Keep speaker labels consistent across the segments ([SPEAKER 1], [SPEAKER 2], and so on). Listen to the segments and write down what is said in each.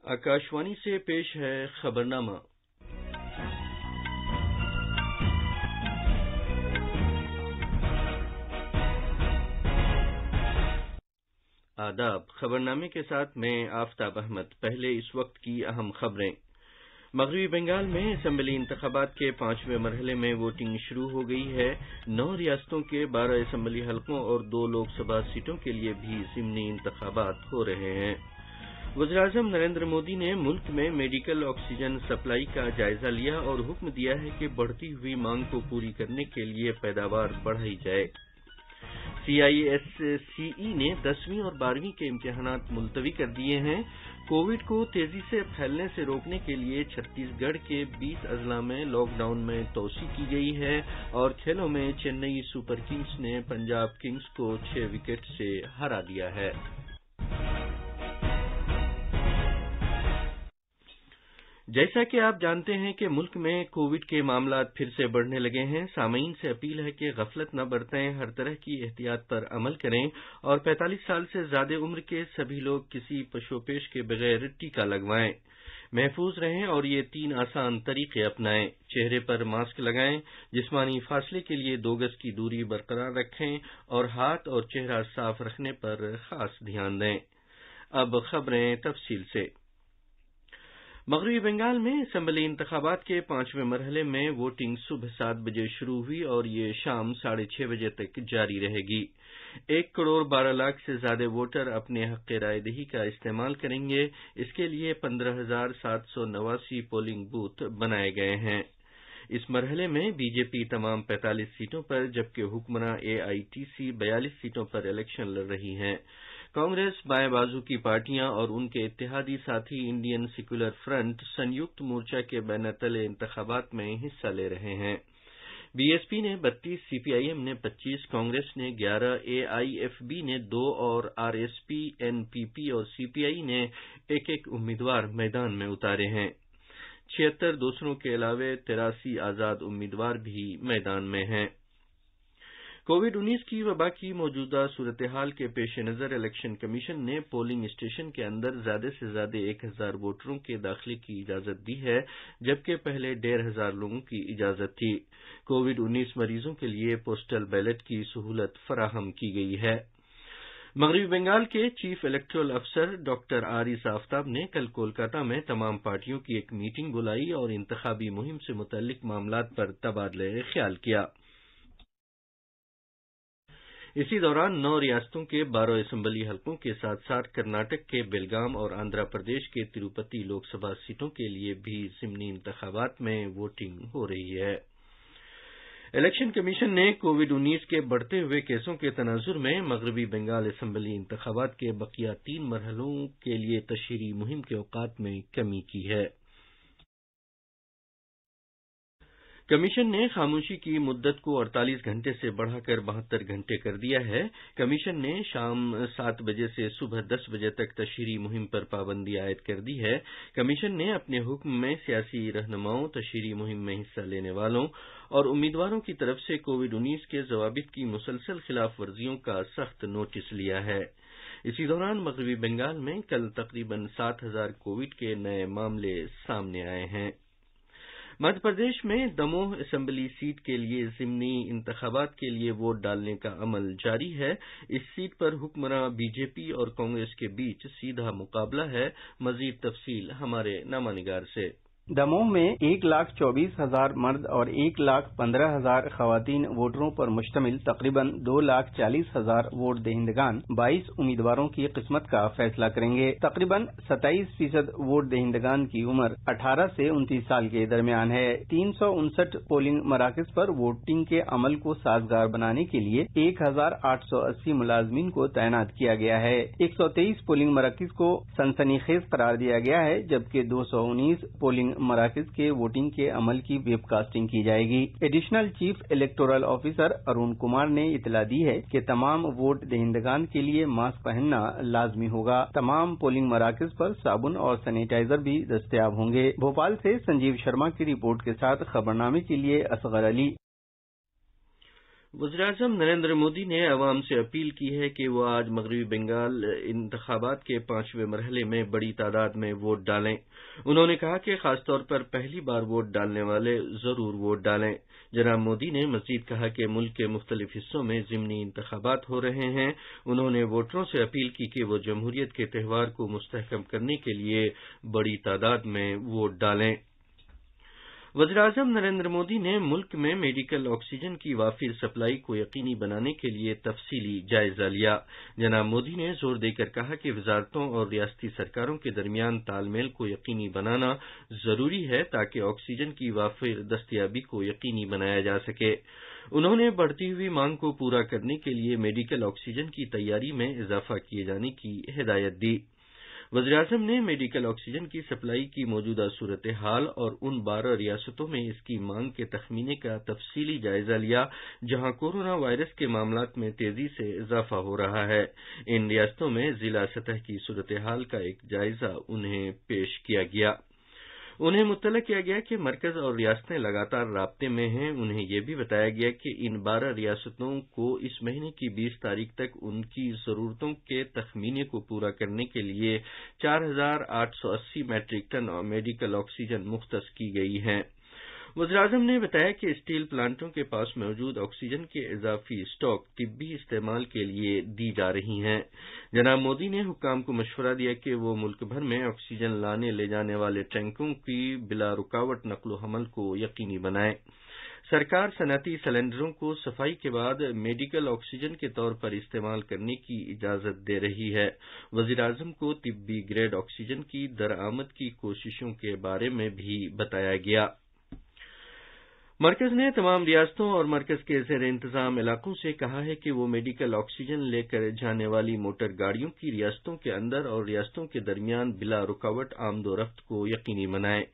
[SPEAKER 1] آکاشوانی سے پیش ہے خبرنامہ۔ آداب۔ خبرنامے کے ساتھ میں آفتاب احمد۔ پہلے اس وقت کی اہم خبریں۔ مغربی بنگال میں اسمبلی انتخابات کے 5ویں مرحلے میں ووٹنگ شروع ہو گئی ہے۔ 9 ریاستوں کے 12 اسمبلی حلقوں اور 2 لوک سبھا سیٹوں کے لیے بھی ضمنی انتخابات ہو رہے ہیں۔ وزیراعظم نریندر مودی نے ملک میں میڈیکل آکسیجن سپلائی کا جائزہ لیا اور حکم دیا ہے کہ بڑھتی ہوئی مانگ کو پوری کرنے کے لیے پیداوار بڑھائی جائے۔ CISCE نے 10ویں اور 12ویں کے امتحانات ملتوی کر دیے ہیں۔ کووڈ کو تیزی سے پھیلنے سے روکنے کے لیے چھتیس گڑھ کے 20 اضلاع میں لاک ڈاؤن میں توسیع کی گئی ہے، اور کھیلوں میں چنئی سپر کنگز نے پنجاب کنگز کو 6 وکٹ سے ہرا دیا ہے۔ جیسا کہ آپ جانتے ہیں کہ ملک میں کووڈ کے معاملات پھر سے بڑھنے لگے ہیں۔ سامعین سے اپیل ہے کہ غفلت نہ برتیں، ہر طرح کی احتیاط پر عمل کریں اور 45 سال سے زیادہ عمر کے سبھی لوگ کسی پشوپیش کے بغیر ٹیکہ لگوائیں۔ محفوظ رہیں اور یہ 3 آسان طریقے اپنائیں۔ چہرے پر ماسک لگائیں، جسمانی فاصلے کے لیے 2 گز کی دوری برقرار رکھیں اور ہاتھ اور چہرہ صاف رکھنے پر خاص دھیان دیں۔ اب خبریں تفصیل سے۔ مغربی بنگال میں اسمبلی انتخابات کے 5ویں مرحلے میں ووٹنگ صبح 7 بجے شروع ہوئی اور یہ شام 6:30 بجے تک جاری رہے گی۔ 1 کروڑ 12 لاکھ سے زیادہ ووٹر اپنے حق رائے دہی کا استعمال کریں گے۔ اس کے لیے 15,789 پولنگ بوتھ بنائے گئے ہیں۔ اس مرحلے میں بی جے پی تمام 45 سیٹوں پر جبکہ حکمراں AITC 42 سیٹوں پر الیکشن لڑ رہی ہیں۔ کانگریس، بائیں بازو کی پارٹیاں اور ان کے اتحادی ساتھی انڈین سیکولر فرنٹ سنیکت مورچہ کے بینر تلے انتخابات میں حصہ لے رہے ہیں۔ BSP نے 32، CPIM نے 25، کانگریس نے 11، AIFB نے 2 اور RSP، NPP اور CPI نے 1 امیدوار میدان میں اتارے ہیں۔ 76 دوسروں کے علاوہ 83 آزاد امیدوار بھی میدان میں ہیں۔ کووڈ-19 کی وبا کی موجودہ صورتحال کے پیش نظر الیکشن کمیشن نے پولنگ اسٹیشن کے اندر زیادہ سے زیادہ 1000 ووٹروں کے داخلے کی اجازت دی ہے، جبکہ پہلے 1500 لوگوں کی اجازت تھی۔ کووڈ-19 مریضوں کے لیے پوسٹل بیلٹ کی سہولت فراہم کی گئی ہے۔ مغربی بنگال کے چیف الیکٹورل افسر ڈاکٹر عارض آفتاب نے کل کولکاتہ میں تمام پارٹیوں کی ایک میٹنگ بلائی اور انتخابی مہم سے متعلق معاملات پر تبادلہ خیال کیا۔ اسی دوران 9 ریاستوں کے 12 اسمبلی حلقوں کے ساتھ ساتھ کرناٹک کے بیلگام اور آندھرا پردیش کے تروپتی لوک سبھا سیٹوں کے لیے بھی ضمنی انتخابات میں ووٹنگ ہو رہی ہے۔ الیکشن کمیشن نے کووڈ-19 کے بڑھتے ہوئے کیسوں کے تناظر میں مغربی بنگال اسمبلی انتخابات کے بقیہ 3 مرحلوں کے لیے تشہیری مہم کے اوقات میں کمی کی ہے۔ کمیشن نے خاموشی کی مدت کو 48 گھنٹے سے بڑھا کر 72 گھنٹے کر دیا ہے۔ کمیشن نے شام 7 بجے سے صبح 10 بجے تک تشہیری مہم پر پابندی عائد کر دی ہے۔ کمیشن نے اپنے حکم میں سیاسی رہنماؤں، تشہیری مہم میں حصہ لینے والوں اور امیدواروں کی طرف سے کووڈ-19 کے ضوابط کی مسلسل خلاف ورزیوں کا سخت نوٹس لیا ہے۔ اسی دوران مغربی بنگال میں کل تقریباً 7000 کووڈ کے نئے معاملے سامنے آئے ہیں۔ مدھیہ پردیش میں دموہ اسمبلی سیٹ کے لیے ضمنی انتخابات کے لیے ووٹ ڈالنے کا عمل جاری ہے۔ اس سیٹ پر حکمراں بی جے پی اور کانگریس کے بیچ سیدھا مقابلہ ہے۔ مزید تفصیل ہمارے نامہ نگار سے۔
[SPEAKER 2] دموہ میں 1,24,000 مرد اور 1,15,000 خواتین ووٹروں پر مشتمل تقریباً 2,40,000 ووٹ دہندگان 22 امیدواروں کی قسمت کا فیصلہ کریں گے۔ تقریباً 27% ووٹ دہندگان کی عمر 18 سے 29 سال کے درمیان ہے۔ 359 پولنگ مراکز پر ووٹنگ کے عمل کو سازگار بنانے کے لیے 1,880 ملازمین کو تعینات کیا گیا ہے۔ 123 پولنگ مراکز کو سنسنی خیز قرار دیا گیا ہے، جبکہ 219 پولنگ مراکز کے ووٹنگ کے عمل کی ویب کاسٹنگ کی جائے گی۔ Additional chief electoral officer Arun Kumar نے اطلاع دی ہے کہ تمام ووٹ دہندگان کے لیے ماسک پہننا لازمی ہوگا۔ تمام پولنگ مراکز پر صابن اور سینیٹائزر بھی دستیاب ہوں گے۔ بھوپال سے سنجیو شرما کی رپورٹ کے ساتھ خبرنامے کے لیے اصغر علی۔
[SPEAKER 1] वज़ीर-ए-आज़म नरेंद्र मोदी ने अवाम से अपील की है कि वो आज मगरबी बंगाल इंतखाबात के 5वें मरहले में बड़ी तादाद में वोट डालें। उन्होंने कहा कि खासतौर पर पहली बार वोट डालने वाले जरूर वोट डालें। जनाब मोदी ने मजीद कहा कि मुल्क के मुख्तलिफ हिस्सों में ज़िमनी इंतखाबात हो रहे हैं। उन्होंने वोटरों से अपील की कि वो जमहूरियत के त्यौहार को मुस्तहकम करने के लिए बड़ी तादाद में वोट डालें। वज़ीर-ए-आज़म नरेंद्र मोदी ने मुल्क में मेडिकल ऑक्सीजन की वाफिर सप्लाई को यकीनी बनाने के लिए तफसीली जायजा लिया। जनाब मोदी ने जोर देकर कहा कि वजारतों और रियासती सरकारों के दरमियान तालमेल को यकीनी बनाना जरूरी है ताकि ऑक्सीजन की वाफिर दस्तयाबी को यकीनी बनाया जा सके। उन्होंने बढ़ती हुई मांग को पूरा करने के लिए मेडिकल ऑक्सीजन की तैयारी में इजाफा किए जाने की हिदायत दी। वज़ीर-ए-आज़म ने मेडिकल ऑक्सीजन की सप्लाई की मौजूदा सूरत हाल और उन 12 रियासतों में इसकी मांग के तखमीने का तफसीली जायजा लिया जहां कोरोना वायरस के मामलात में तेजी से इजाफा हो रहा है। इन रियासतों में जिला सतह की सूरत हाल का एक जायजा उन्हें पेश किया गया। उन्हें मुत्तला किया गया कि मरकज और रियासतें लगातार राब्ते में हैं। उन्हें यह भी बताया गया कि इन 12 रियासतों को इस महीने की 20 तारीख तक उनकी जरूरतों के तखमीने को पूरा करने के लिए 4,880 मैट्रिक टन मेडिकल ऑक्सीजन मुख्तस की गई है। वज़ीर-ए-आज़म ने बताया कि स्टील प्लांटों के पास मौजूद ऑक्सीजन के इजाफी स्टॉक तिब्बी इस्तेमाल के लिए दी जा रही हैं। जनाब मोदी ने हुक्काम को मशवरा दिया कि वो मुल्क भर में ऑक्सीजन लाने ले जाने वाले टैंकों की बिला रुकावट नकलो हमल को यकीनी बनाए। सरकार सनअती सिलेंडरों को सफाई के बाद मेडिकल ऑक्सीजन के तौर पर इस्तेमाल करने की इजाजत दे रही है। वज़ीर-ए-आज़म को तिब्बी ग्रेड ऑक्सीजन की दरआमद की कोशिशों के बारे में भी बताया गया। मरकज ने तमाम रियासतों और मरकज के ज़ेर इंतजाम इलाकों से कहा है कि वो मेडिकल ऑक्सीजन लेकर जाने वाली मोटर गाड़ियों की रियासतों के अंदर और रियासतों के दरमियान बिला रुकावट आमदोरफ्त को यकीनी बनाएं।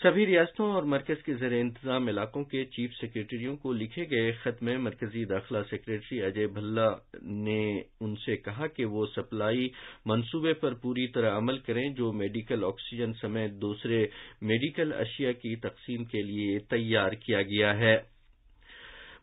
[SPEAKER 1] सभी रियासतों और मरकज के ज़ेर इंतजाम इलाकों के चीफ सेक्रेटरियों को लिखे गए खत में मरकजी दाखिला सेक्रेटरी अजय भल्ला ने उनसे कहा कि वो सप्लाई मंसूबे पर पूरी तरह अमल करें जो मेडिकल ऑक्सीजन समेत दूसरे मेडिकल अशिया की तकसीम के लिए तैयार किया गया है।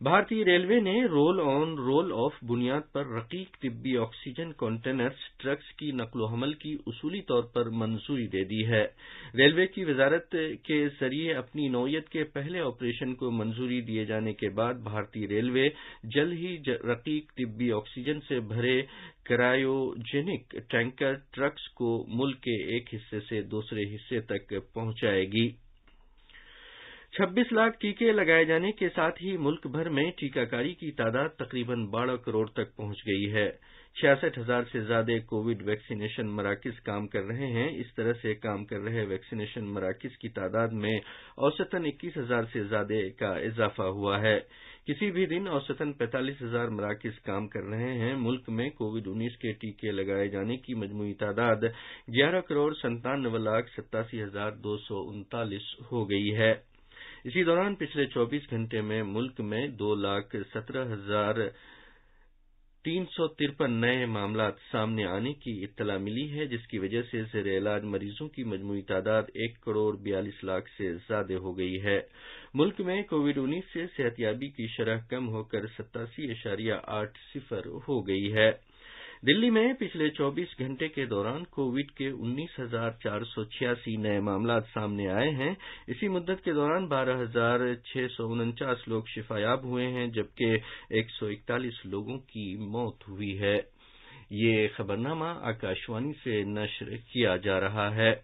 [SPEAKER 1] भारतीय रेलवे ने रोल ऑन रोल ऑफ बुनियाद पर रकीक तिब्बी ऑक्सीजन कंटेनर्स ट्रक्स की नकलो हमल की उसूली तौर पर मंजूरी दे दी है। रेलवे की वजारत के जरिए अपनी नौयत के पहले ऑपरेशन को मंजूरी दिए जाने के बाद भारतीय रेलवे जल्द ही रकीक तिब्बी ऑक्सीजन से भरे क्रायोजेनिक टैंकर ट्रक्स को मुल्क के एक हिस्से से दूसरे हिस्से तक पहुंचाएगी। 26 लाख टीके लगाए जाने के साथ ही मुल्क भर में टीकाकारी की तादाद तकरीबन 12 करोड़ तक पहुंच गई है। 66,000 से ज्यादा कोविड वैक्सीनेशन मराकिज काम कर रहे हैं। इस तरह से काम कर रहे वैक्सीनेशन मराकिज की तादाद में औसतन 21,000 से ज्यादा का इजाफा हुआ है। किसी भी दिन औसतन 45,000 मराकिज काम कर रहे हैं। मुल्क में कोविड-19 के टीके लगाए जाने की मजमूई तादाद 11,97,87,239 हो गई है। इसी दौरान पिछले 24 घंटे में मुल्क में 2,17,353 नए मामलात सामने आने की इत्तला मिली है जिसकी वजह से ज़ेर इलाज मरीजों की मजमूई तादाद 1,42,00,000 से ज्यादा हो गई है। मुल्क में कोविड-19 से सेहतयाबी की शरह कम होकर 87.80 हो गई है। दिल्ली में पिछले 24 घंटे के दौरान कोविड के 19,486 नए मामलात सामने आए हैं। इसी मुद्दत के दौरान 12,649 लोग शिफायाब हुए हैं जबकि 141 लोगों की मौत हुई है। ये खबरनामा आकाशवाणी से नश्र किया जा रहा है।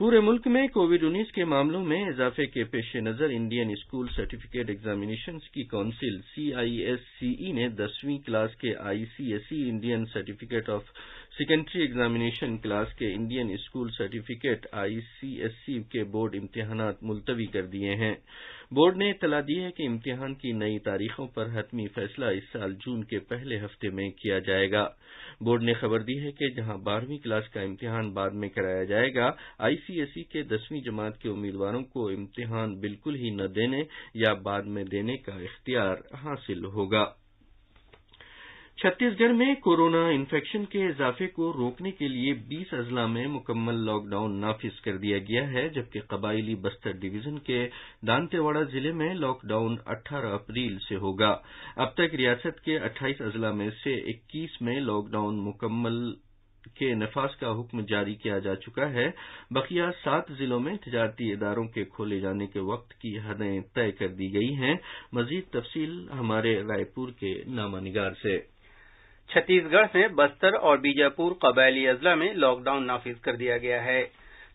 [SPEAKER 1] पूरे मुल्क में कोविड-19 के मामलों में इजाफे के पेश नजर इंडियन स्कूल सर्टिफिकेट एग्जामिनेशंस की काउंसिल CISCE ने 10वीं क्लास के ICSE Indian certificate of secondary examination class के इंडियन स्कूल सर्टिफिकेट ICSE के बोर्ड इम्तिहानात मुलतवी कर दिए हैं। बोर्ड ने इत्तला दी है कि इम्तिहान की नई तारीखों पर हतमी फैसला इस साल जून के पहले हफ्ते में किया जाएगा। बोर्ड ने खबर दी है कि जहां 12वीं क्लास का इम्तिहान बाद में कराया जाएगा, ICSE के 10वीं जमात के उम्मीदवारों को इम्तिहान बिल्कुल ही न देने या बाद में देने का इख्तियार हासिल होगा। छत्तीसगढ़ में कोरोना इन्फेक्शन के इजाफे को रोकने के लिए 20 अजला में मुकम्मल लॉकडाउन नाफिज कर दिया गया है, जबकि कबायली बस्तर डिवीजन के दांतेवाड़ा जिले में लॉकडाउन 18 अप्रैल से होगा। अब तक रियासत के 28 अजला में से 21 में लॉकडाउन मुकम्मल के नफाज का हुक्म जारी किया जा चुका है। बकिया 7 जिलों में तिजारती इदारों के खोले जाने के वक्त की हदें तय कर दी गई हैं। मजीद तफसील हमारे रायपुर के नामानिगार से।
[SPEAKER 2] छत्तीसगढ़ में बस्तर और बीजापुर कबायली अजला में लॉकडाउन नाफिज कर दिया गया है।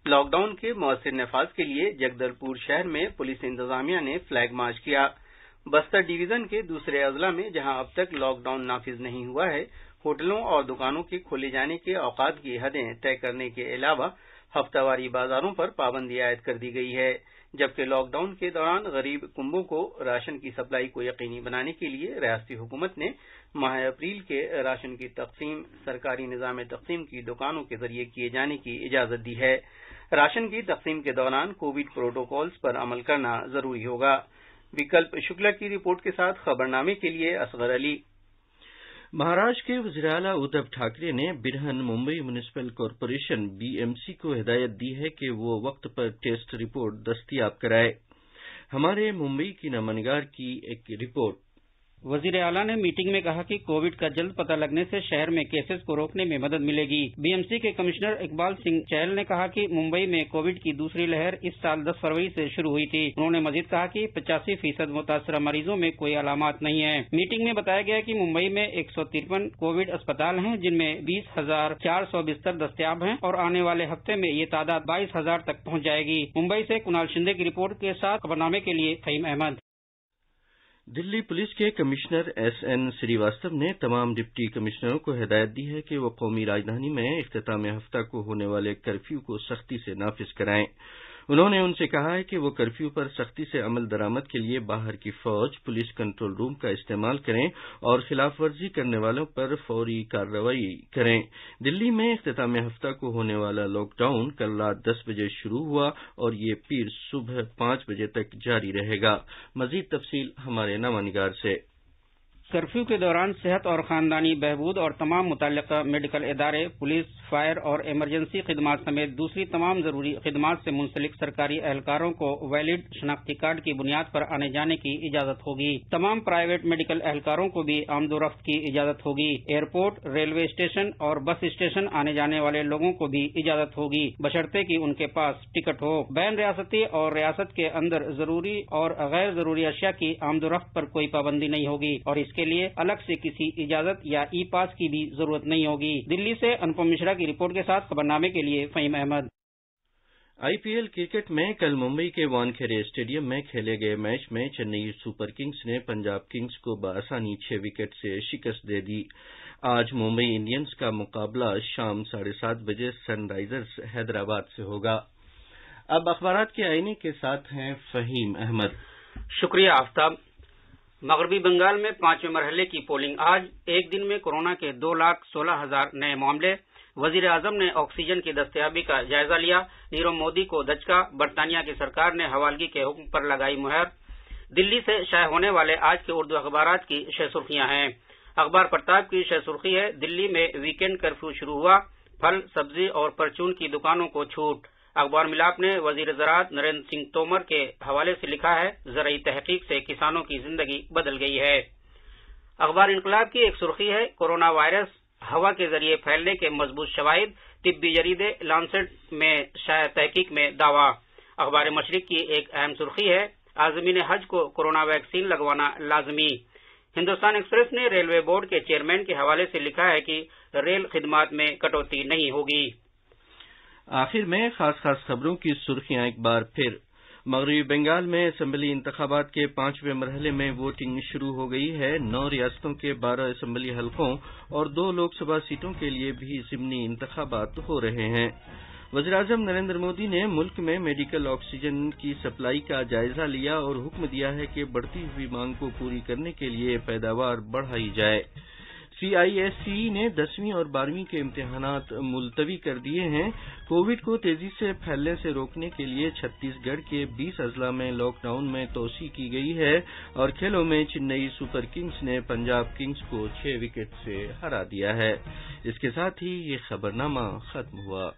[SPEAKER 2] लॉकडाउन के मौसर नफाज के लिए जगदलपुर शहर में पुलिस इंतजामिया ने फ्लैग मार्च किया। बस्तर डिवीजन के दूसरे अजला में जहां अब तक लॉकडाउन नाफिज नहीं हुआ है, होटलों और दुकानों के खोले जाने के औकात की हदें तय करने के अलावा हफ्तावारी बाजारों पर पाबंदी आयद कर दी गई है, जबकि लॉकडाउन के दौरान गरीब कुंबों को राशन की सप्लाई को यकीनी बनाने के लिए रियासती हुकूमत ने माह अप्रैल के राशन की तकसीम सरकारी निजाम तकसीम की दुकानों के जरिए किए जाने की इजाजत दी है। राशन की तकसीम के दौरान कोविड प्रोटोकॉल्स पर अमल करना जरूरी होगा। विकल्प शुक्ला की रिपोर्ट के साथ खबरनामे के लिए असगर अली।
[SPEAKER 1] महाराष्ट्र के वज़ीर-ए-आला उद्धव ठाकरे ने बिरहन मुंबई म्युनिसिपल कॉरपोरेशन बीएमसी को हिदायत दी है कि वो वक्त पर टेस्ट रिपोर्ट दस्तयाब कराए। हमारे मुंबई की नामानिगार की एक रिपोर्ट।
[SPEAKER 3] वजीर आला ने मीटिंग में कहा कि कोविड का जल्द पता लगने से शहर में केसेस को रोकने में मदद मिलेगी। बीएमसी के कमिश्नर इकबाल सिंह चहल ने कहा कि मुंबई में कोविड की दूसरी लहर इस साल 10 फरवरी से शुरू हुई थी। उन्होंने मजीद कहा कि 85% मुतासरा मरीजों में कोई अलामात नहीं है। मीटिंग में बताया गया कि मुंबई में 153 कोविड अस्पताल हैं, जिनमें 20,400 बिस्तर दस्तयाब हैं और आने वाले हफ्ते में ये तादाद 22,000 तक पहुंच जाएगी। मुंबई से कुणाल शिंदे की रिपोर्ट के साथ खबरनामे के लिए फहीम अहमद।
[SPEAKER 1] दिल्ली पुलिस के कमिश्नर एसएन श्रीवास्तव ने तमाम डिप्टी कमिश्नरों को हिदायत दी है कि वो कौमी राजधानी में इख्तिताम हफ्ता को होने वाले कर्फ्यू को सख्ती से नाफिज कराएं। उन्होंने उनसे कहा है कि वो कर्फ्यू पर सख्ती से अमल दरामद के लिए बाहर की फौज, पुलिस कंट्रोल रूम का इस्तेमाल करें और खिलाफ वर्जी करने वालों पर फौरी कार्रवाई करें। दिल्ली में इख्तिताम हफ्ता को होने वाला लॉकडाउन कल रात 10 बजे शुरू हुआ और ये पीर सुबह 5 बजे तक जारी रहेगा। मजीद तफसील हमारे नामानिगार से।
[SPEAKER 3] कर्फ्यू के दौरान सेहत और खानदानी बहबूद और तमाम मुतल्लिका मेडिकल इदारे, पुलिस, फायर और इमरजेंसी खिदमात समेत दूसरी तमाम जरूरी खिदमात से मुंसलिक सरकारी एहलकारों को वैलिड शनाख्ती कार्ड की बुनियाद पर आने जाने की इजाजत होगी। तमाम प्राइवेट मेडिकल एहलकारों को भी आमदोरफ्त की इजाजत होगी। एयरपोर्ट, रेलवे स्टेशन और बस स्टेशन आने जाने वाले लोगों को भी इजाजत होगी, बशर्ते कि उनके पास टिकट हो। बैन रियासती और रियासत के अंदर जरूरी और गैर जरूरी अशिया की आमदोरफ्त पर कोई पाबंदी नहीं होगी और इसके लिए अलग से किसी इजाजत या ई पास की भी जरूरत नहीं होगी। दिल्ली से अनुपम मिश्रा की रिपोर्ट के साथ खबरनामे के लिए फहीम अहमद।
[SPEAKER 1] आईपीएल क्रिकेट में कल मुंबई के वानखेड़े स्टेडियम में खेले गए मैच में चेन्नई सुपर किंग्स ने पंजाब किंग्स को बआसानी 6 विकेट से शिकस्त दे दी। आज मुंबई इंडियंस का मुकाबला शाम 7:30 बजे सनराइजर्स हैदराबाद से होगा। अब अखबारात के आईने के साथ हैं फहीम अहमद।
[SPEAKER 3] शुक्रिया आफ्ताब। मगरबी बंगाल में 5वें मरहले की पोलिंग आज। एक दिन में कोरोना के 2,16,000 नए मामले। वजीर आजम ने ऑक्सीजन की दस्तयाबी का जायजा लिया। नीरव मोदी को दचका। बरतानिया की सरकार ने हवालगी के हुक्म पर लगाई मुहर। दिल्ली से शाये होने वाले आज के उर्दू अखबारात की शह सुर्खियां हैं। अखबार प्रताप की शह सुर्खी है, दिल्ली में वीकेंड कर्फ्यू शुरू हुआ, फल, सब्जी और परचून की दुकानों को छूट। अखबार मिलाप ने वजीर ज़राअत नरेंद्र सिंह तोमर के हवाले से लिखा है, ज़रई तहकीक से किसानों की जिंदगी बदल गई है। अखबार इनकलाब की एक सुर्खी है, कोरोना वायरस हवा के जरिए फैलने के मजबूत शवाहिद, तिब्बी जरीदे लांसेट में शाया तहकीक में दावा। अखबार मशरिक की एक अहम सुर्खी है, आज़मीन हज को कोरोना वैक्सीन लगवाना लाजमी। हिंदुस्तान एक्सप्रेस ने रेलवे बोर्ड के चेयरमैन के हवाले से लिखा है कि रेल खिदमात में कटौती नहीं होगी।
[SPEAKER 1] आखिर में खास खबरों की सुर्खियां एक बार फिर। मगरबी बंगाल में असेंबली इंतखाबात के 5वें मरहले में वोटिंग शुरू हो गई है। 9 रियासतों के 12 असेंबली हलकों और 2 लोकसभा सीटों के लिए भी ज़िमनी इंतखाबात हो रहे हैं। वज़ीर-ए-आज़म नरेंद्र मोदी ने मुल्क में मेडिकल ऑक्सीजन की सप्लाई का जायजा लिया और हुक्म दिया है कि बढ़ती हुई मांग को पूरी करने के लिए पैदावार बढ़ाई जाए। CISE نے 10ویں اور 12ویں کے امتحانات ملتوی کر دیے ہیں۔ کووڈ کو تیزی سے پھیلنے سے روکنے کے لیے چھتیس گڑھ کے 20 اضلاع میں لاک ڈاؤن میں توسیع کی گئی ہے اور کھیلوں میں چنئی سپر کنگز نے پنجاب کنگز کو 6 وکٹ سے ہرا دیا ہے۔ اس کے ساتھ ہی یہ خبرنامہ ختم ہوا۔